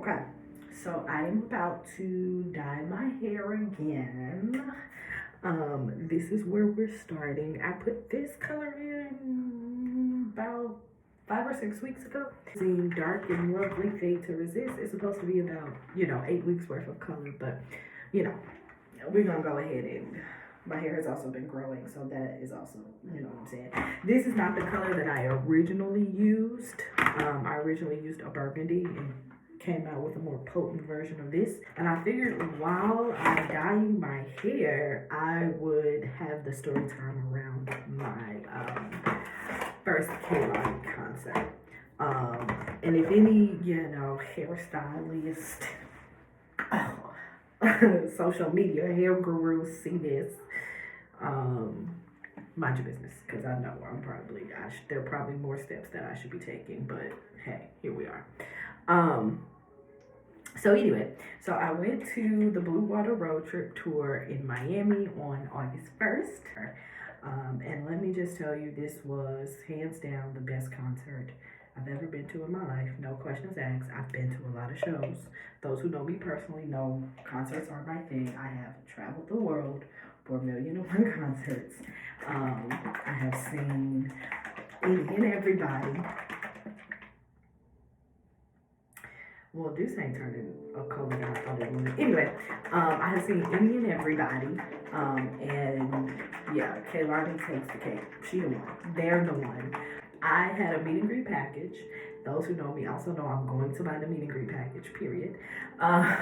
Okay, so I am about to dye my hair again. This is where we're starting. I put this color in about 5 or 6 weeks ago. Seeing dark and lovely fade to resist. It's supposed to be about, 8 weeks worth of color, but we're gonna go ahead and my hair has also been growing, so that is also, what I'm saying. This is not the color that I originally used. I originally used a burgundy and came out with a more potent version of this. And I figured while I'm dyeing my hair, I would have the story time around my first Kehlani concert. And if any, hairstylist, social media hair gurus see this, mind your business, because I know there are probably more steps that I should be taking, but hey, here we are. So anyway, I went to the Blue Water Road Trip Tour in Miami on August 1st. And let me just tell you, this was hands down the best concert I've ever been to in my life. No questions asked. I've been to a lot of shows. Those who know me personally know concerts are my thing. I have traveled the world for 1,000,001 concerts. I have seen any and everybody. Well, this ain't turning a color that I thought it would. Anyway, I have seen any and everybody. And yeah, Kehlani takes the cake. She the one. They're the one. I had a meet and greet package. Those who know me also know I'm going to buy the meet and greet package, period. I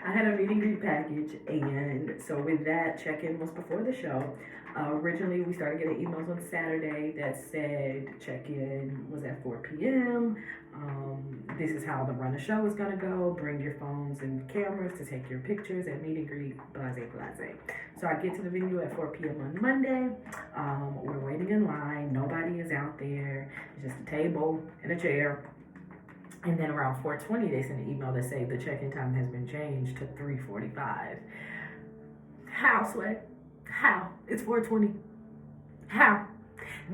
had a meet and greet package, and so with that, check-in was before the show. Originally, we started getting emails on Saturday that said check-in was at 4 p.m. This is how the run of show is gonna go. Bring your phones and cameras to take your pictures at meet and greet, blase, blase. So I get to the venue at 4 p.m. on Monday. We're waiting in line. Nobody is out there. It's just a table and a chair. And then around 4:20, they send an email that say the check-in time has been changed to 3:45. How, Sweat? How? It's 4:20. How?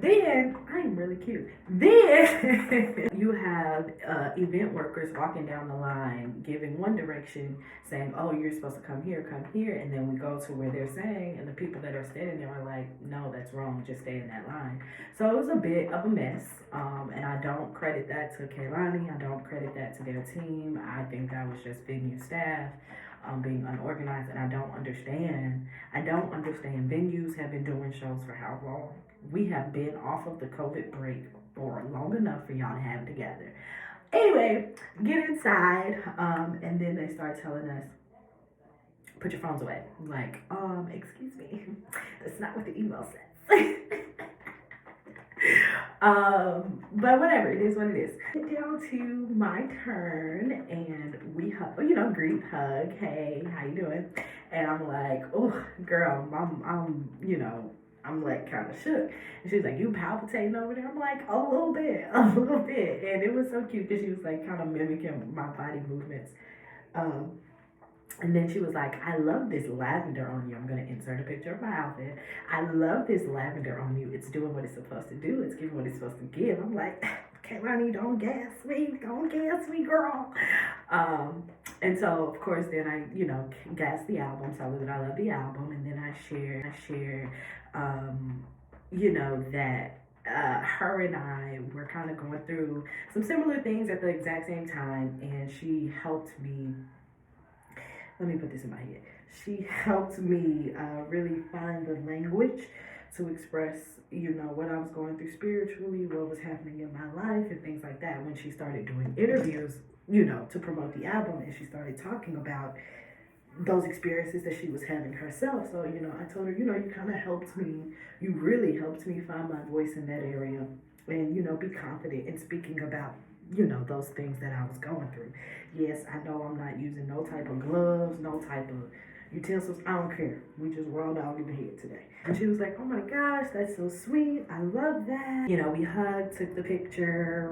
Then, I am really cute. Then, you have event workers walking down the line, giving one direction, saying, oh, you're supposed to come here. And then we go to where they're saying, and the people that are standing there are like, no, that's wrong. Just stay in that line. So it was a bit of a mess. And I don't credit that to Kehlani. I don't credit that to their team. I think that was just venue staff. Being unorganized, and I don't understand. Venues have been doing shows for how long? We have been off of the COVID break for long enough for y'all to have it together. Anyway, get inside, and then they start telling us, put your phones away. I'm like, excuse me, that's not what the email says. But whatever, it is what it is. Get down to my turn, and we hug, greet, hug, hey, how you doing? And I'm like, oh, girl, I'm like kind of shook. And she was like, you palpitating over there? I'm like, a little bit. And it was so cute because she was like kind of mimicking my body movements. And then she was like, I love this lavender on you. I'm going to insert a picture of my outfit. I love this lavender on you. It's doing what it's supposed to do. It's giving what it's supposed to give. I'm like, Kehlani, don't gas me, girl. And so, of course, then I, gas the album, tell her that I love the album. And then I share, that her and I were kind of going through some similar things at the exact same time. And she helped me. Let me put this in my head. She helped me really find the language to express, what I was going through spiritually, what was happening in my life, and things like that. When she started doing interviews, to promote the album, and she started talking about those experiences that she was having herself. So, I told her, you kind of helped me. You really helped me find my voice in that area and, be confident in speaking about those things that I was going through. Yes, I know I'm not using no type of gloves, no type of utensils. I don't care. We just rolled out in the head today. And she was like, oh my gosh, that's so sweet. I love that. We hugged, took the picture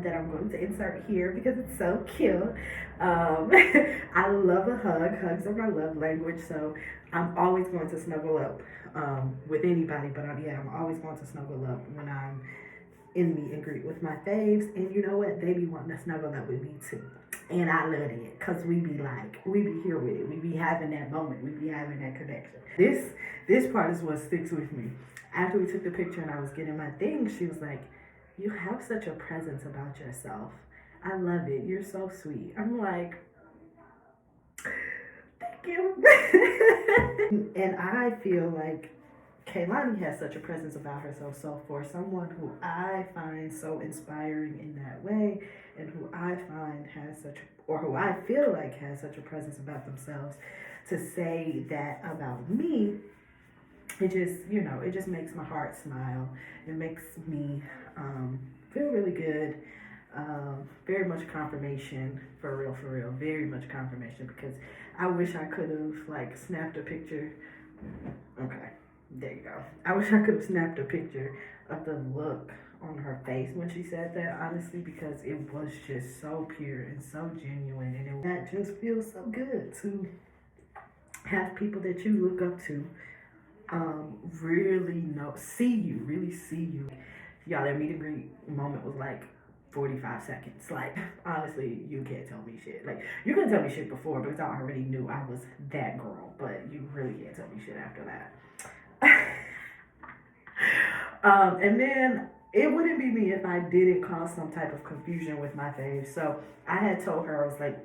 that I'm going to insert here because it's so cute. I love a hug. Hugs are my love language. So I'm always going to snuggle up with anybody. But I'm always going to snuggle up when I'm in meet and greet with my faves, and you know what? They be wanting to snuggle up with me too. And I love it because we be like, we be here with it. We be having that moment. We be having that connection. This part is what sticks with me. After we took the picture and I was getting my thing, she was like, you have such a presence about yourself. I love it. You're so sweet. I'm like, thank you. And I feel like Kehlani has such a presence about herself. So for someone who I find so inspiring in that way, and who I find has such, or who I feel like has such a presence about themselves, to say that about me, it just, it just makes my heart smile. It makes me feel really good. Very much confirmation, for real, very much confirmation, because I wish I could have like snapped a picture. Okay, there you go. I wish I could have snapped a picture of the look on her face when she said that, honestly, because it was just so pure and so genuine, and that just feels so good to have people that you look up to really really see you. Y'all, that meet and greet moment was like 45 seconds. Like, honestly, you can't tell me shit. Like, you couldn't tell me shit before because I already knew I was that girl, but you really can't tell me shit after that. And then it wouldn't be me if I didn't cause some type of confusion with my fave. So I had told her, I was like,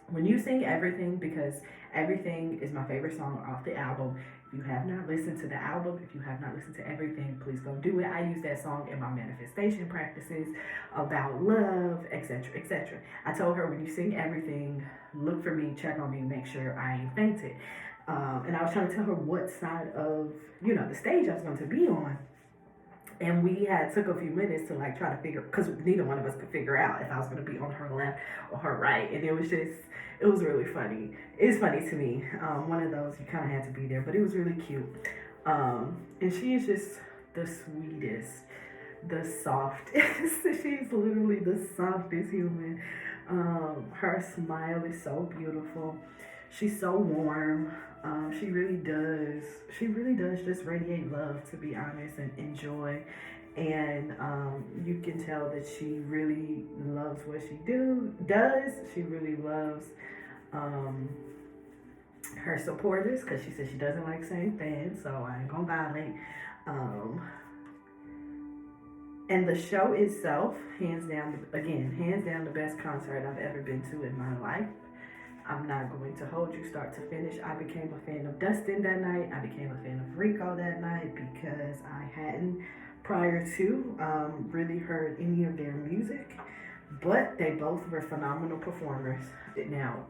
when you sing Everything, because Everything is my favorite song off the album. If you have not listened to the album, if you have not listened to Everything, please go do it. I use that song in my manifestation practices about love, etc., etc. I told her, when you sing Everything, look for me, check on me, make sure I ain't fainted. And I was trying to tell her what side of, the stage I was going to be on. And we had took a few minutes to like try to figure, because neither one of us could figure out if I was going to be on her left or her right. And it was really funny. It's funny to me. One of those, you kind of had to be there, but it was really cute. And she is just the sweetest, the softest. She's literally the softest human. Her smile is so beautiful. She's so warm. She really does just radiate love, to be honest, and joy. And you can tell that she really loves what she does. She really loves her supporters, because she said she doesn't like saying fans, so I ain't gonna violate. And the show itself, hands down the best concert I've ever been to in my life. I'm not going to hold you start to finish. I became a fan of Dustin that night. I became a fan of Rico that night because I hadn't prior to really heard any of their music. But they both were phenomenal performers. Now,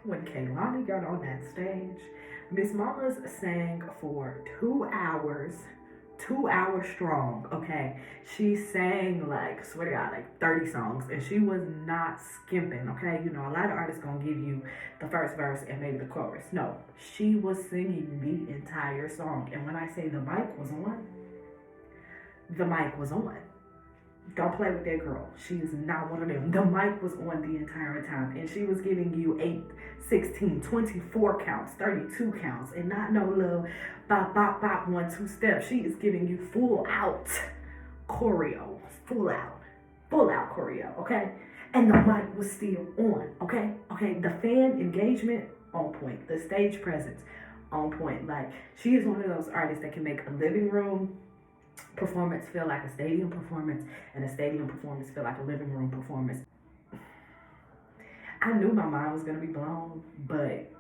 when Kehlani got on that stage, Miss Mamas sang for 2 hours. 2 hours strong, okay? She sang like, swear to God, like 30 songs, and she was not skimping, okay? A lot of artists gonna give you the first verse and maybe the chorus. No, she was singing the entire song. And when I say the mic was on, the mic was on. Don't play with that girl. She is not one of them. The mic was on the entire time, and she was giving you 8, 16, 24 counts, 32 counts, and not no little bop, bop, bop, 1, 2 steps. She is giving you full out choreo, full out choreo, okay? And the mic was still on, okay? The fan engagement, on point. The stage presence, on point. Like, she is one of those artists that can make a living room performance feel like a stadium performance, and a stadium performance feel like a living room performance. I knew my mind was going to be blown, but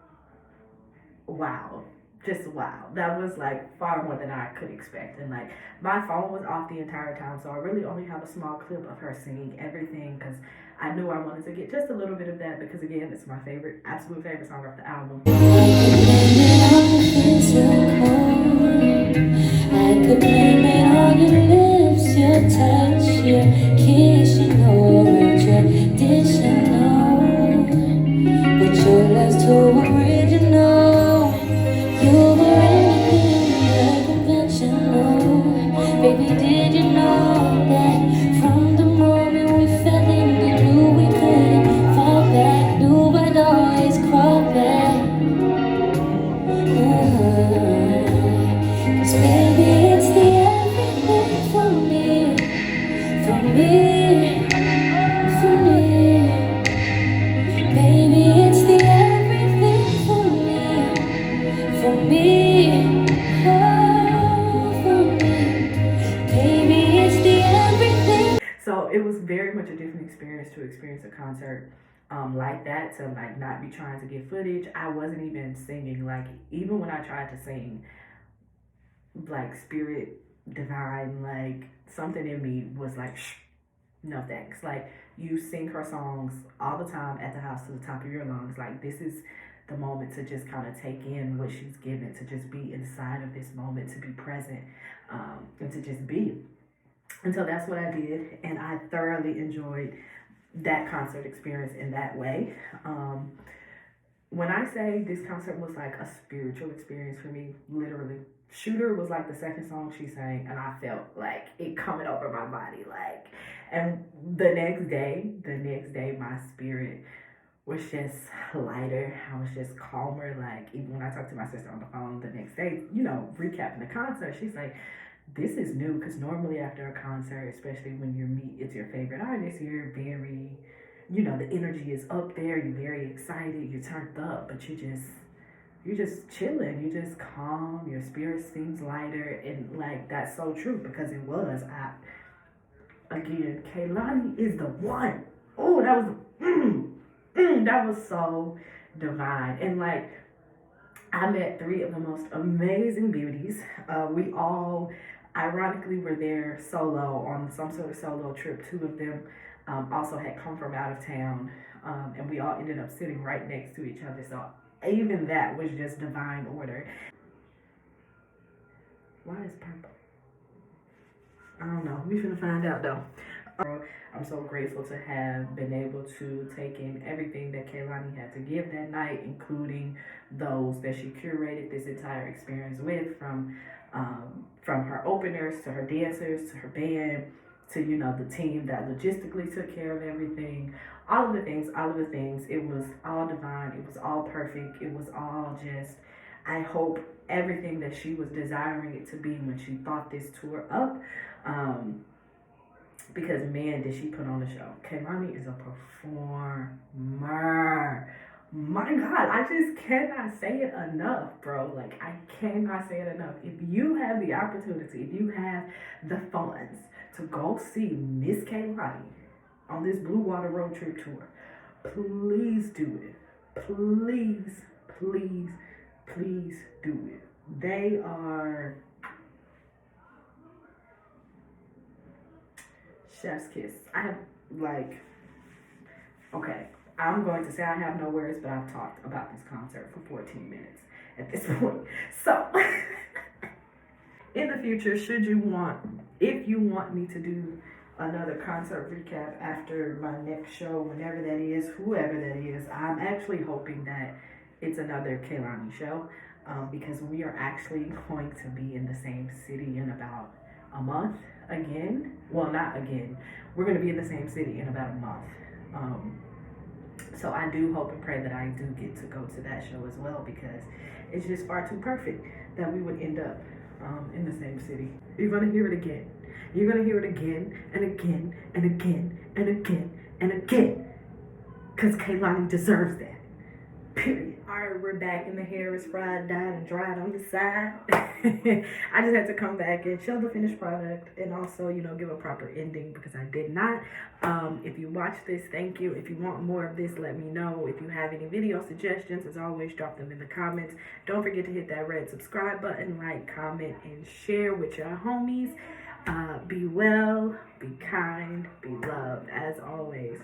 wow, just wow. That was like far more than I could expect. And like, my phone was off the entire time, so I really only have a small clip of her singing Everything, because I knew I wanted to get just a little bit of that, because again, it's my absolute favorite song off the album. I could blame it on your lips, your touch, your kiss, traditional, but your love's too original. You were anything unconventional. Baby, did you know that from the moment we fell in, we knew we couldn't fall back, knew I'd always crawl back. Baby, it's the everything for me. experience a concert like that, to like not be trying to get footage. I wasn't even singing. Like even when I tried to sing like Spirit Divine, like something in me was like, shh, no thanks. Like you sing her songs all the time at the house to the top of your lungs. Like this is the moment to just kind of take in what she's given, to just be inside of this moment, to be present, and to just be. And so that's what I did, and I thoroughly enjoyed that concert experience in that way. When I say this concert was like a spiritual experience for me, literally, Shooter was like the second song she sang, and I felt like it coming over my body, like. And the next day, my spirit was just lighter. I was just calmer. Like even when I talked to my sister on the phone the next day, you know, recapping the concert, she's like, this is new, because normally after a concert, especially when it's your favorite artist, you're very, you know, the energy is up there, you're very excited, you're turned up, but you're just chilling, you're just calm, your spirit seems lighter. And like that's so true, because it was. Again, Kehlani is the one. Oh, that was so divine. And like I met three of the most amazing beauties. We all ironically were there solo on some sort of solo trip. Two of them also had come from out of town, and we all ended up sitting right next to each other. So even that was just divine order. Why is purple? I don't know. We finna find out though. I'm so grateful to have been able to take in everything that Kehlani had to give that night, including those that she curated this entire experience with, from her openers to her dancers to her band to, you know, the team that logistically took care of everything. All of the things. It was all divine. It was all perfect. It was all just, I hope, everything that she was desiring it to be when she thought this tour up. Because man, did she put on the show. Kehlani is a performer. My God, I just cannot say it enough, bro. Like, I cannot say it enough. If you have the opportunity, if you have the funds to go see Miss Kehlani on this Blue Water Road Trip tour, please do it. Please, please, please do it. They are chef's kiss. I have like, okay, I'm going to say I have no words, but I've talked about this concert for 14 minutes at this point. So in the future, if you want me to do another concert recap after my next show, whenever that is, whoever that is, I'm actually hoping that it's another Kehlani show, because we are actually going to be in the same city in about a month again. Well, not again. We're going to be in the same city in about a month. So I do hope and pray that I do get to go to that show as well, because it's just far too perfect that we would end up in the same city. You're going to hear it again. You're going to hear it again and again and again and again and again, because Kehlani deserves that. Period. Alright, we're back, and the hair is fried, dyed, and dried on the side. I just had to come back and show the finished product, and also, you know, give a proper ending, because I did not. If you watch this, thank you. If you want more of this, let me know. If you have any video suggestions, as always, drop them in the comments. Don't forget to hit that red subscribe button, like, comment, and share with your homies. Be well, be kind, be loved, as always.